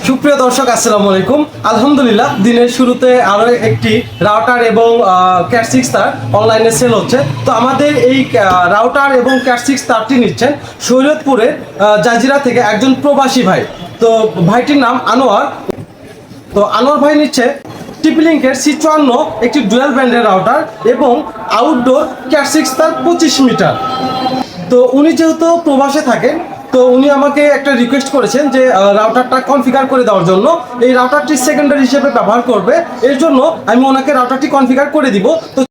সুপ্রিয় দর্শক আসসালামু আলাইকুম। আলহামদুলিল্লাহ দিনের শুরুতে আরো একটি রাউটার এবং ক্যাট 6 তার অনলাইনে সেল হচ্ছে। তো আমাদের এই রাউটার এবং ক্যাট 6 তারটি নিচ্ছেন শরীয়তপুরে জাজিরা থেকে একজন প্রবাসী ভাই। তো ভাইটির নাম আনোয়ার। তো আনোয়ার ভাই নিচ্ছে টিপি-লিংকের C54 একটি ডুয়াল ব্যান্ডের রাউটার এবং আউটডোর ক্যাট 6 তার 25 মিটার। তো উনি যেহেতু প্রবাসে থাকেন, তো উনি আমাকে একটা রিকোয়েস্ট করেছেন যে রাউটারটা কনফিগার করে দেওয়ার জন্য। এই রাউটারটি সেকেন্ডারি হিসেবে ব্যবহার করবে, এর জন্য আমি ওনাকে রাউটারটি কনফিগার করে দিব। তো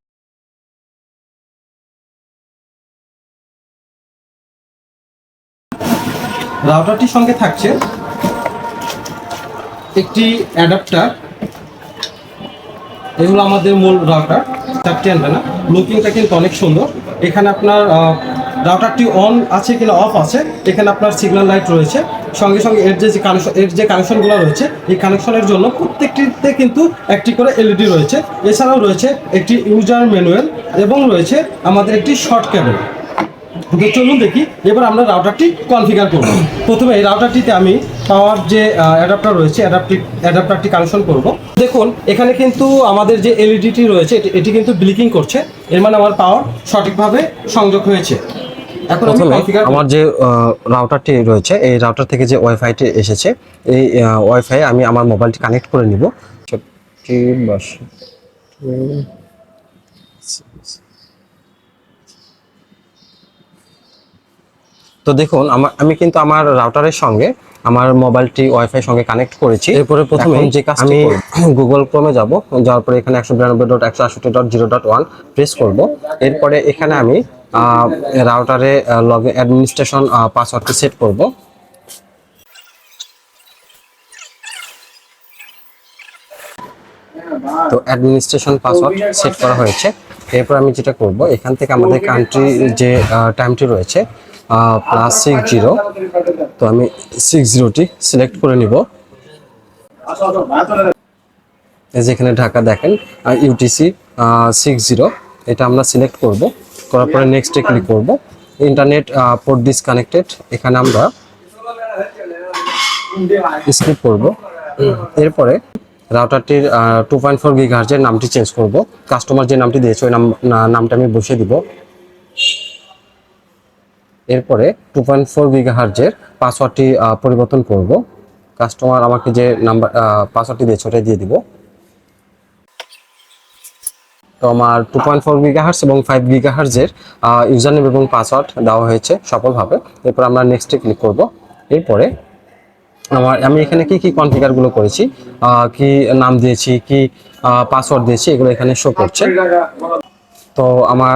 রাউটারটির সঙ্গে থাকছে একটি অ্যাডাপ্টার। এগুলো আমাদের মূল রাউটার, চারটি অ্যান্টেনা। লুকিংটা কিন্তু অনেক সুন্দর। এখানে আপনার রাউটারটি অন আছে কিনা অফ আছে, এখানে আপনার সিগন্যাল লাইট রয়েছে। সঙ্গে সঙ্গে এর যে কানেকশনগুলো রয়েছে, এই কানেকশনের জন্য প্রত্যেকটিতে কিন্তু একটি করে এলইডি রয়েছে। এছাড়াও রয়েছে একটি ইউজার ম্যানুয়াল এবং রয়েছে আমাদের একটি শর্ট কেবল। তো চলুন দেখি এবার আমরা রাউটারটি কনফিগার করব। প্রথমে এই রাউটারটিতে আমি পাওয়ার যে অ্যাডাপ্টার রয়েছে অ্যাডাপ্টারটি কানেকশন করব। দেখুন এখানে কিন্তু আমাদের যে এলইডিটি রয়েছে এটি কিন্তু ব্লিকিং করছে, এর মানে আমার পাওয়ার সঠিকভাবে সংযোগ হয়েছে। এখন প্রথমে আমার যে রাউটারটি রয়েছে, এই রাউটার থেকে যে ওয়াইফাইটি এসেছে, এই ওয়াইফাই আমি আমার মোবাইলটি কানেক্ট করে নিব। তো দেখুন আমি কিন্তু আমার রাউটারের সঙ্গে আমার মোবাইলটি ওয়াইফাই সঙ্গে কানেক্ট করেছি। এরপরে প্রথমে যে কাজটি আমি গুগল ক্রোমে যাব, যাওয়ার পরে এখানে 192.168.0.1 প্রেস করব। এরপরে এখানে আমি রাউটারে লগইন অ্যাডমিনিস্ট্রেশন পাসওয়ার্ডটি সেট করব। তো অ্যাডমিনিস্ট্রেশন পাসওয়ার্ড সেট করা হয়েছে। এরপর আমি যেটা করব, এখান থেকে আমাদের কান্ট্রি যে টাইমটি রয়েছে +60, তো আমি 60টি সিলেক্ট করে নিব। যেখানে ঢাকা দেখেন UTC 60, এটা আমরা সিলেক্ট করব। করার পরে নেক্সটে ক্লিক করব। ইন্টারনেট পোর্ট ডিসকানেক্টেড, এখানে আমরা স্কিপ করব। এরপরে রাউটারটির 2.4 GHz এর নামটি চেঞ্জ করব। কাস্টমার যে নামটি দিয়েছে ওই নামটা আমি বসিয়ে দিব। এরপরে 2.4 GHz এর পাসওয়ার্ডটি পরিবর্তন করব। কাস্টমার আমাকে যে নাম্বার পাসওয়ার্ডটি দিয়েছে ওটাই দিয়ে দিব। তো আমার 2.4 GHz এবং 5 GHz এর ইউজার নেম এবং পাসওয়ার্ড দেওয়া হয়েছে সফলভাবে। এরপর আমরা নেক্সটে ক্লিক করব। এরপরে আমি এখানে কি কনফিগারগুলো করেছি, কি নাম দিয়েছি, কি পাসওয়ার্ড দিয়েছি, এগুলো এখানে শো করছে। তো আমার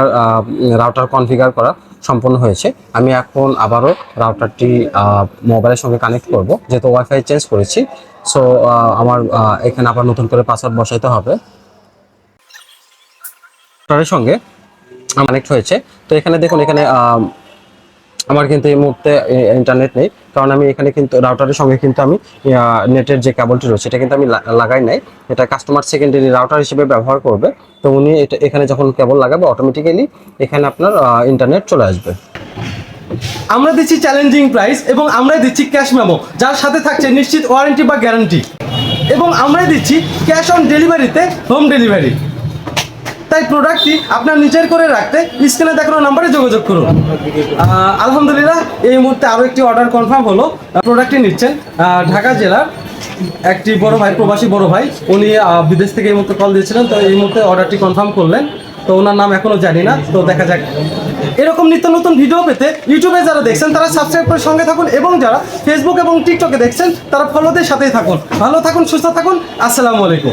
রাউটার কনফিগার করা সম্পূর্ণ হয়েছে। আমি এখন আবারও রাউটারটি মোবাইলের সঙ্গে কানেক্ট করব, যেহেতু ওয়াইফাই চেঞ্জ করেছি। সো আমার এখানে আবার নতুন করে পাসওয়ার্ড বসাইতে হবে। রাউটারের সঙ্গে কানেক্ট হয়েছে। তো এখানে দেখুন, এখানে আমার কিন্তু এই মুহূর্তে ইন্টারনেট নেই, কারণ আমি এখানে কিন্তু রাউটারের সঙ্গে কিন্তু আমি নেটের যে কেবলটি রয়েছে এটা কিন্তু আমি লাগাই নাই। এটা কাস্টমার সেকেন্ডারি রাউটার হিসেবে ব্যবহার করবে। তো উনি এখানে যখন কেবল লাগাবে অটোমেটিক্যালি এখানে আপনার ইন্টারনেট চলে আসবে। আমরা দিচ্ছি চ্যালেঞ্জিং প্রাইস এবং আমরাই দিচ্ছি ক্যাশ মেমো, যার সাথে থাকছে নিশ্চিত ওয়ারেন্টি বা গ্যারান্টি, এবং আমরাই দিচ্ছি ক্যাশ অন ডেলিভারিতে হোম ডেলিভারি। তাই প্রোডাক্টটি আপনার নিজের করে রাখতে স্ক্রিনে দেখানো নাম্বারে যোগাযোগ করুন। আলহামদুলিল্লাহ এই মুহূর্তে আরও একটি অর্ডার কনফার্ম হলো। প্রোডাক্টটি নিচ্ছেন ঢাকা জেলার একটি বড় ভাই, প্রবাসী বড় ভাই। উনি বিদেশ থেকে এই মুহূর্তে কল দিয়েছিলেন, তো এই মুহূর্তে অর্ডারটি কনফার্ম করলেন। তো ওনার নাম এখনও জানি না, তো দেখা যাক। এরকম নিত্য নতুন ভিডিও পেতে ইউটিউবে যারা দেখছেন তারা সাবস্ক্রাইব করে সঙ্গে থাকুন, এবং যারা ফেসবুক এবং টিকটকে দেখছেন তারা ফলোদের সাথেই থাকুন। ভালো থাকুন, সুস্থ থাকুন। আসসালামু আলাইকুম।